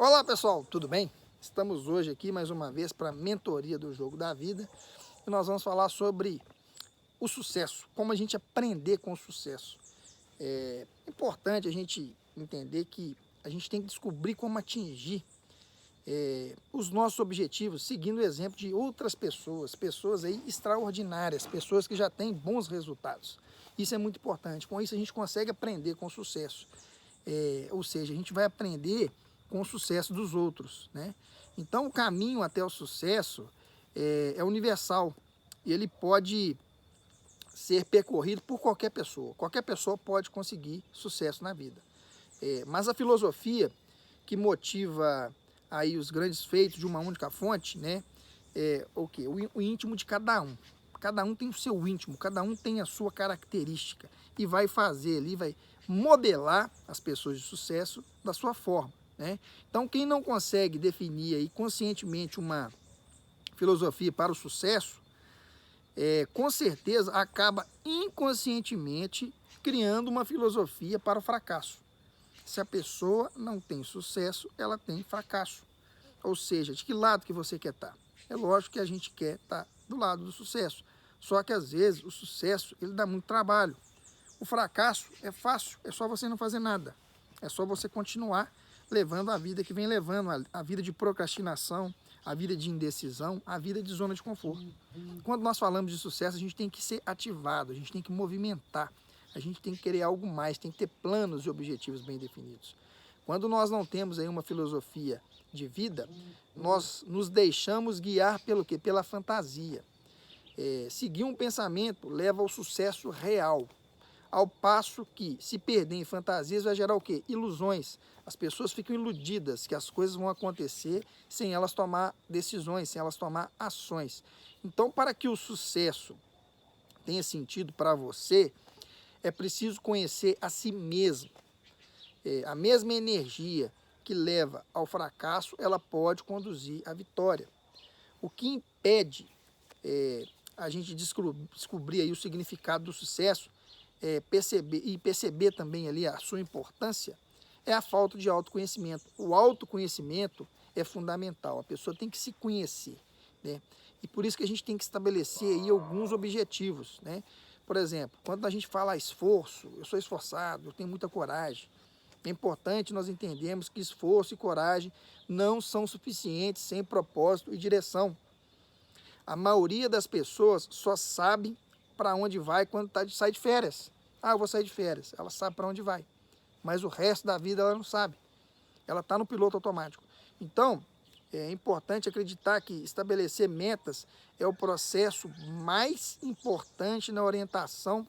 Olá pessoal, tudo bem? Estamos hoje aqui mais uma vez para a mentoria do Jogo da Vida e nós vamos falar sobre o sucesso, como a gente aprender com o sucesso. É importante a gente entender que a gente tem que descobrir como atingir os nossos objetivos, seguindo o exemplo de outras pessoas, pessoas aí extraordinárias, pessoas que já têm bons resultados. Isso é muito importante, com isso a gente consegue aprender com o sucesso. Ou seja, a gente vai aprender com o sucesso dos outros, né? Então, o caminho até o sucesso é universal e ele pode ser percorrido por qualquer pessoa. Qualquer pessoa pode conseguir sucesso na vida. Mas a filosofia que motiva aí os grandes feitos de uma única fonte, né? O quê? O íntimo de cada um. Cada um tem o seu íntimo, cada um tem a sua característica e vai fazer ali, vai modelar as pessoas de sucesso da sua forma, né? Então, quem não consegue definir aí conscientemente uma filosofia para o sucesso, com certeza acaba inconscientemente criando uma filosofia para o fracasso. Se a pessoa não tem sucesso, ela tem fracasso. Ou seja, de que lado que você quer estar? É lógico que a gente quer estar do lado do sucesso. Só que às vezes o sucesso ele dá muito trabalho. O fracasso é fácil, é só você não fazer nada. É só você continuar levando a vida que vem levando, a vida de procrastinação, a vida de indecisão, a vida de zona de conforto. Quando nós falamos de sucesso, a gente tem que ser ativado, a gente tem que movimentar, a gente tem que querer algo mais, tem que ter planos e objetivos bem definidos. Quando nós não temos aí uma filosofia de vida, nós nos deixamos guiar pelo quê? Pela fantasia. Seguir um pensamento leva ao sucesso real. Ao passo que, se perder em fantasias, vai gerar o quê? Ilusões. As pessoas ficam iludidas que as coisas vão acontecer sem elas tomar decisões, sem elas tomar ações. Então, para que o sucesso tenha sentido para você, é preciso conhecer a si mesmo. A mesma energia que leva ao fracasso, ela pode conduzir à vitória. O que impede a gente descobrir aí o significado do sucesso, perceber também ali a sua importância, é a falta de autoconhecimento. O autoconhecimento é fundamental, a pessoa tem que se conhecer, né? E por isso que a gente tem que estabelecer aí alguns objetivos, né? Por exemplo, quando a gente fala esforço, eu sou esforçado, eu tenho muita coragem. É importante nós entendermos que esforço e coragem não são suficientes sem propósito e direção. A maioria das pessoas só sabe para onde vai quando sai de férias. Ah, eu vou sair de férias. Ela sabe para onde vai. Mas o resto da vida ela não sabe. Ela está no piloto automático. Então, é importante acreditar que estabelecer metas é o processo mais importante na orientação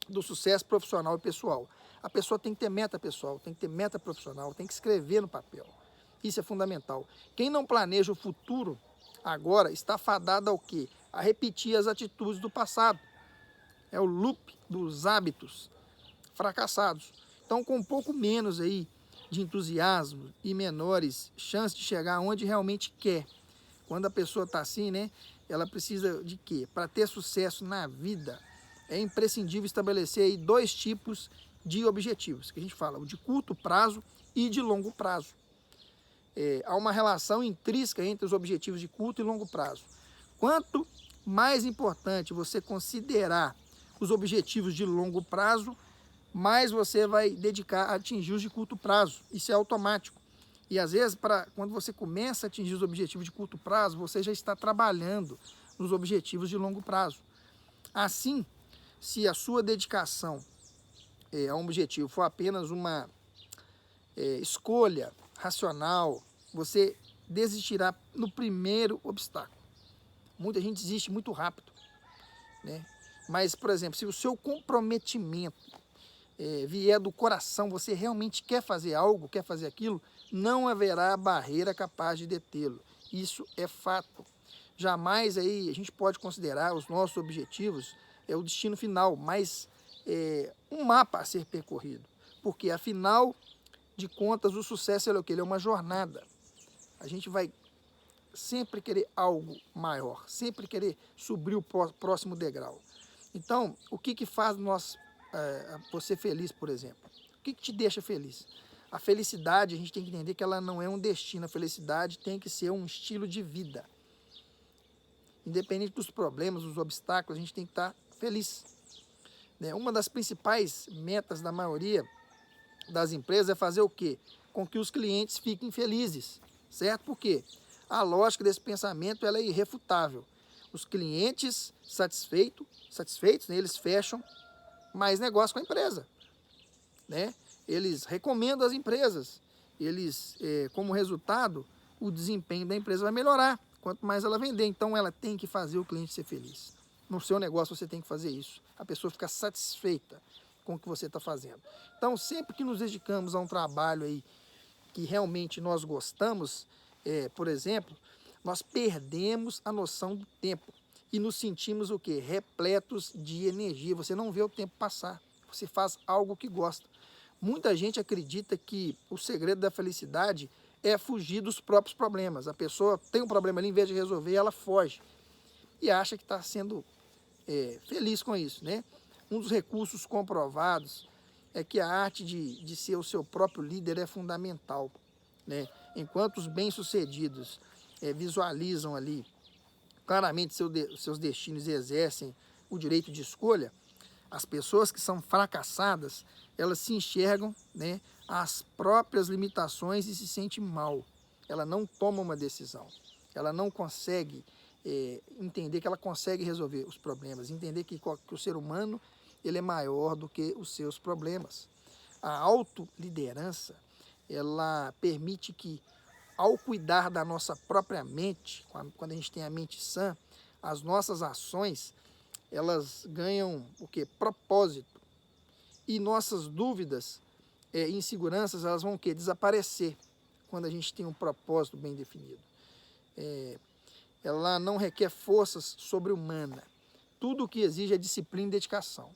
do sucesso profissional e pessoal. A pessoa tem que ter meta pessoal, tem que ter meta profissional, tem que escrever no papel. Isso é fundamental. Quem não planeja o futuro agora está fadado ao quê? A repetir as atitudes do passado. É o loop dos hábitos fracassados. Então, com um pouco menos aí de entusiasmo e menores chances de chegar onde realmente quer. Quando a pessoa está assim, né? Ela precisa de quê? Para ter sucesso na vida, é imprescindível estabelecer aí dois tipos de objetivos, que a gente fala, o de curto prazo e de longo prazo. Há uma relação intrínseca entre os objetivos de curto e longo prazo. Quanto mais importante você considerar os objetivos de longo prazo, mais você vai dedicar a atingir os de curto prazo. Isso é automático. E às vezes, quando você começa a atingir os objetivos de curto prazo, você já está trabalhando nos objetivos de longo prazo. Assim, se a sua dedicação a um objetivo for apenas uma escolha racional, você desistirá no primeiro obstáculo. Muita gente desiste muito rápido, né? Mas, por exemplo, se o seu comprometimento vier do coração, você realmente quer fazer algo, quer fazer aquilo, não haverá barreira capaz de detê-lo. Isso é fato. Jamais aí a gente pode considerar os nossos objetivos o destino final, mas um mapa a ser percorrido. Porque, afinal de contas, o sucesso é o quê? Ele é uma jornada. A gente vai sempre querer algo maior, sempre querer subir o próximo degrau. Então, o que faz você feliz, por exemplo? O que te deixa feliz? A felicidade, a gente tem que entender que ela não é um destino. A felicidade tem que ser um estilo de vida. Independente dos problemas, dos obstáculos, a gente tem que estar feliz. Né? Uma das principais metas da maioria das empresas é fazer o quê? Com que os clientes fiquem felizes, certo? Por quê? A lógica desse pensamento ela é irrefutável. Os clientes satisfeitos, né, eles fecham mais negócio com a empresa. Né? Eles recomendam as empresas. Eles, como resultado, o desempenho da empresa vai melhorar. Quanto mais ela vender, então ela tem que fazer o cliente ser feliz. No seu negócio você tem que fazer isso. A pessoa fica satisfeita com o que você está fazendo. Então, sempre que nos dedicamos a um trabalho aí que realmente nós gostamos, por exemplo, nós perdemos a noção do tempo e nos sentimos o quê? Repletos de energia. Você não vê o tempo passar. Você faz algo que gosta. Muita gente acredita que o segredo da felicidade é fugir dos próprios problemas. A pessoa tem um problema ali, em vez de resolver, ela foge e acha que está sendo feliz com isso, né? Um dos recursos comprovados é que a arte de ser o seu próprio líder é fundamental, né? Enquanto os bem-sucedidos visualizam ali claramente seus destinos e exercem o direito de escolha, as pessoas que são fracassadas, elas se enxergam, né, as próprias limitações e se sentem mal. Ela não toma uma decisão. Ela não consegue entender que ela consegue resolver os problemas, entender que o ser humano ele é maior do que os seus problemas. A autoliderança, ela permite que, ao cuidar da nossa própria mente, quando a gente tem a mente sã, as nossas ações, elas ganham o quê? Propósito. E nossas dúvidas e inseguranças, elas vão o quê? Desaparecer quando a gente tem um propósito bem definido. Ela não requer forças sobre-humanas. Tudo o que exige é disciplina e dedicação.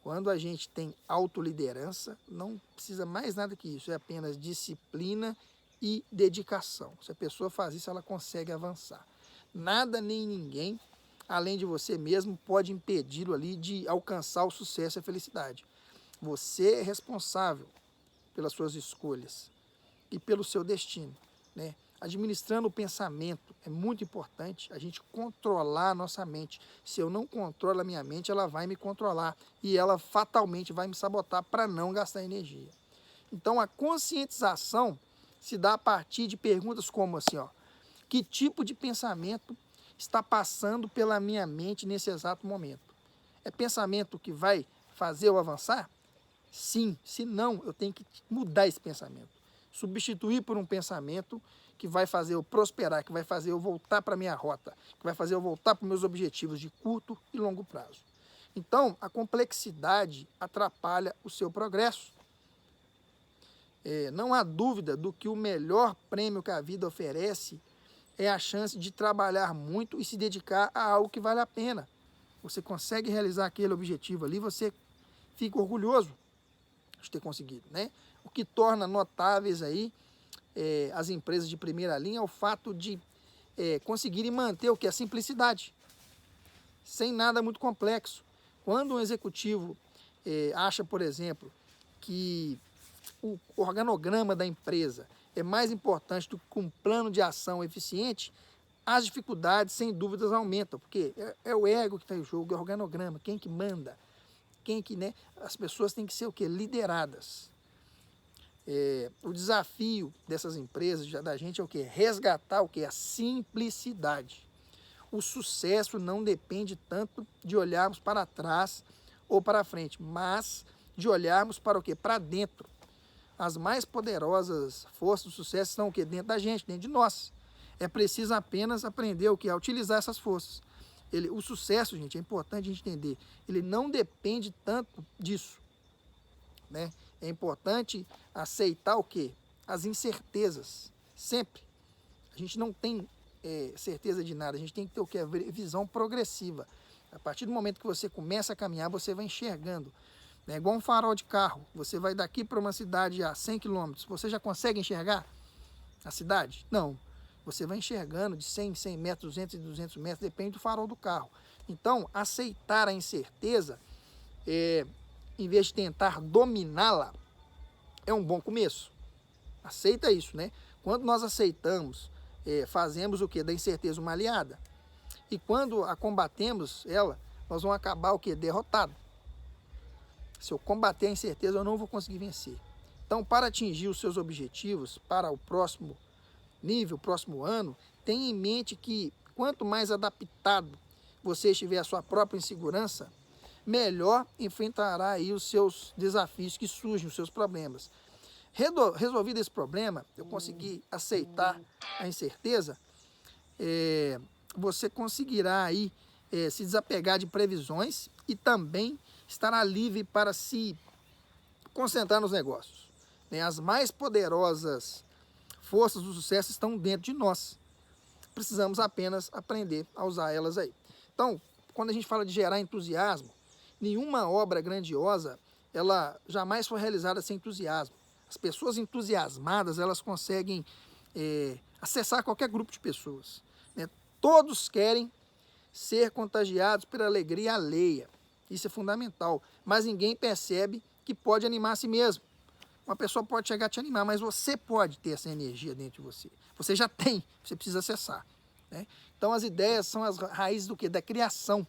Quando a gente tem autoliderança, não precisa mais nada que isso, é apenas disciplina e dedicação. Se a pessoa faz isso, ela consegue avançar. Nada nem ninguém, além de você mesmo, pode impedi-lo ali de alcançar o sucesso e a felicidade. Você é responsável pelas suas escolhas e pelo seu destino, né? Administrando o pensamento é muito importante a gente controlar a nossa mente. Se eu não controlo a minha mente, ela vai me controlar e ela fatalmente vai me sabotar para não gastar energia. Então a conscientização se dá a partir de perguntas como assim, ó, que tipo de pensamento está passando pela minha mente nesse exato momento? É pensamento que vai fazer eu avançar? Sim, se não, eu tenho que mudar esse pensamento. Substituir por um pensamento que vai fazer eu prosperar, que vai fazer eu voltar para a minha rota, que vai fazer eu voltar para os meus objetivos de curto e longo prazo. Então, a complexidade atrapalha o seu progresso. Não há dúvida do que o melhor prêmio que a vida oferece é a chance de trabalhar muito e se dedicar a algo que vale a pena. Você consegue realizar aquele objetivo ali, você fica orgulhoso de ter conseguido, né? O que torna notáveis aí as empresas de primeira linha é o fato de conseguirem manter o que? A simplicidade, sem nada muito complexo. Quando um executivo acha, por exemplo, que o organograma da empresa é mais importante do que um plano de ação eficiente, as dificuldades, sem dúvidas, aumentam, porque é o ego que está em jogo, é o organograma, quem que manda, quem que, né? As pessoas têm que ser o quê? Lideradas. O desafio dessas empresas, da gente, é o quê? Resgatar o quê? A simplicidade. O sucesso não depende tanto de olharmos para trás ou para frente, mas de olharmos para o quê? Para dentro. As mais poderosas forças do sucesso estão o quê? Dentro da gente, dentro de nós. É preciso apenas aprender o quê? A utilizar essas forças. O sucesso, gente, é importante a gente entender, ele não depende tanto disso, né? É importante aceitar o quê? As incertezas, sempre. A gente não tem certeza de nada, a gente tem que ter o quê? A visão progressiva. A partir do momento que você começa a caminhar, você vai enxergando. É igual um farol de carro, você vai daqui para uma cidade a 100 quilômetros, você já consegue enxergar a cidade? Não. Você vai enxergando de 100 em 100 metros, 200 em 200 metros, depende do farol do carro. Então, aceitar a incerteza, em vez de tentar dominá-la, é um bom começo. Aceita isso, né? Quando nós aceitamos, fazemos o quê? Da incerteza uma aliada. E quando a combatemos ela, nós vamos acabar o quê? Derrotado. Se eu combater a incerteza, eu não vou conseguir vencer. Então, para atingir os seus objetivos, para o próximo nível, próximo ano, tenha em mente que quanto mais adaptado você estiver à sua própria insegurança, melhor enfrentará aí os seus desafios que surgem, os seus problemas. Resolvido esse problema, eu consegui aceitar a incerteza, você conseguirá aí se desapegar de previsões e também estará livre para se concentrar nos negócios. As mais poderosas forças do sucesso estão dentro de nós. Precisamos apenas aprender a usar elas aí. Então, quando a gente fala de gerar entusiasmo, nenhuma obra grandiosa, ela jamais foi realizada sem entusiasmo. As pessoas entusiasmadas, elas conseguem acessar qualquer grupo de pessoas. Né? Todos querem ser contagiados pela alegria alheia. Isso é fundamental. Mas ninguém percebe que pode animar a si mesmo. Uma pessoa pode chegar a te animar, mas você pode ter essa energia dentro de você. Você já tem, você precisa acessar. Né? Então as ideias são as raízes do quê? Da criação.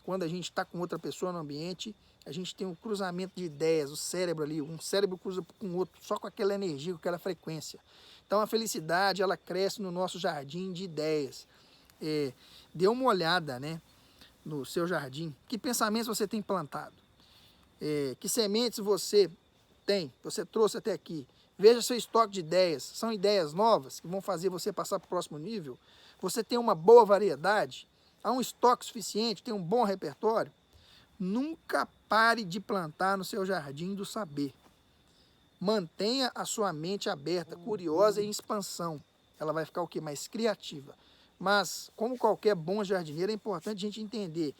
Quando a gente está com outra pessoa no ambiente, a gente tem um cruzamento de ideias, o cérebro ali, um cérebro cruza com o outro, só com aquela energia, com aquela frequência. Então a felicidade, ela cresce no nosso jardim de ideias. Dê uma olhada, né, no seu jardim. Que pensamentos você tem plantado? Que sementes você trouxe até aqui? Veja seu estoque de ideias. São ideias novas que vão fazer você passar para o próximo nível? Você tem uma boa variedade? Há um estoque suficiente? Tem um bom repertório? Nunca pare de plantar no seu jardim do saber. Mantenha a sua mente aberta, curiosa e em expansão. Ela vai ficar o quê? Mais criativa. Mas, como qualquer bom jardineiro, é importante a gente entender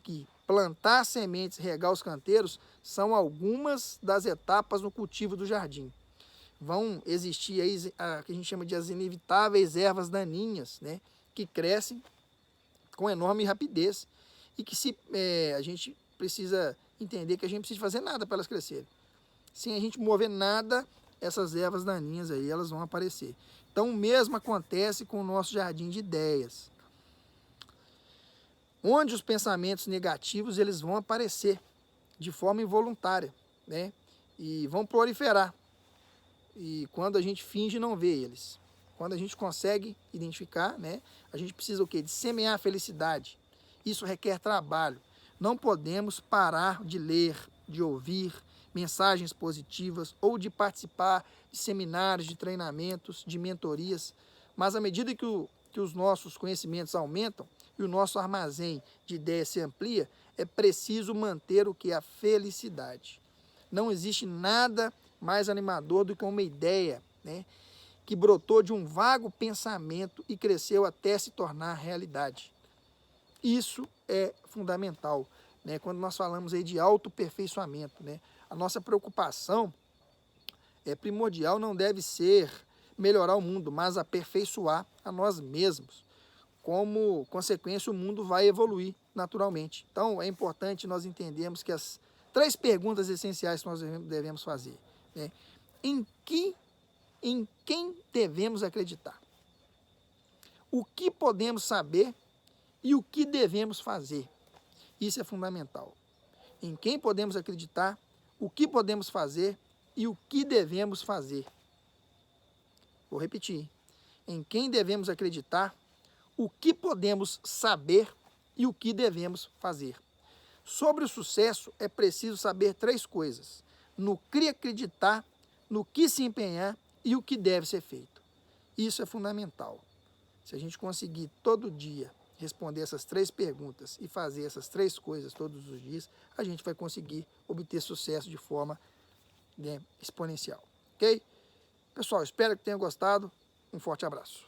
que plantar sementes e regar os canteiros são algumas das etapas no cultivo do jardim. Vão existir aí a que a gente chama de as inevitáveis ervas daninhas, né, que crescem com enorme rapidez e que a gente precisa entender que a gente não precisa fazer nada para elas crescerem. Sem a gente mover nada, essas ervas daninhas aí, elas vão aparecer. Então, o mesmo acontece com o nosso jardim de ideias. Onde os pensamentos negativos, eles vão aparecer de forma involuntária, né? E vão proliferar. E quando a gente finge não ver eles. Quando a gente consegue identificar, né? A gente precisa o quê? De semear a felicidade. Isso requer trabalho. Não podemos parar de ler, de ouvir mensagens positivas ou de participar de seminários, de treinamentos, de mentorias. Mas à medida que os nossos conhecimentos aumentam e o nosso armazém de ideias se amplia, é preciso manter o que é a felicidade. Não existe nada mais animador do que uma ideia, né, que brotou de um vago pensamento e cresceu até se tornar realidade. Isso é fundamental, né, quando nós falamos aí de autoaperfeiçoamento, né? A nossa preocupação primordial não deve ser melhorar o mundo, mas aperfeiçoar a nós mesmos. Como consequência, o mundo vai evoluir naturalmente. Então, é importante nós entendermos que as 3 perguntas essenciais que nós devemos fazer, né? Em quem devemos acreditar? O que podemos saber e o que devemos fazer? Isso é fundamental. Em quem podemos acreditar, o que podemos fazer e o que devemos fazer. Vou repetir. Em quem devemos acreditar, o que podemos saber e o que devemos fazer. Sobre o sucesso, é preciso saber 3 coisas: no que acreditar, no que se empenhar e o que deve ser feito. Isso é fundamental. Se a gente conseguir todo dia responder essas 3 perguntas e fazer essas 3 coisas todos os dias, a gente vai conseguir obter sucesso de forma, né, exponencial. Ok? Pessoal, espero que tenham gostado. Um forte abraço.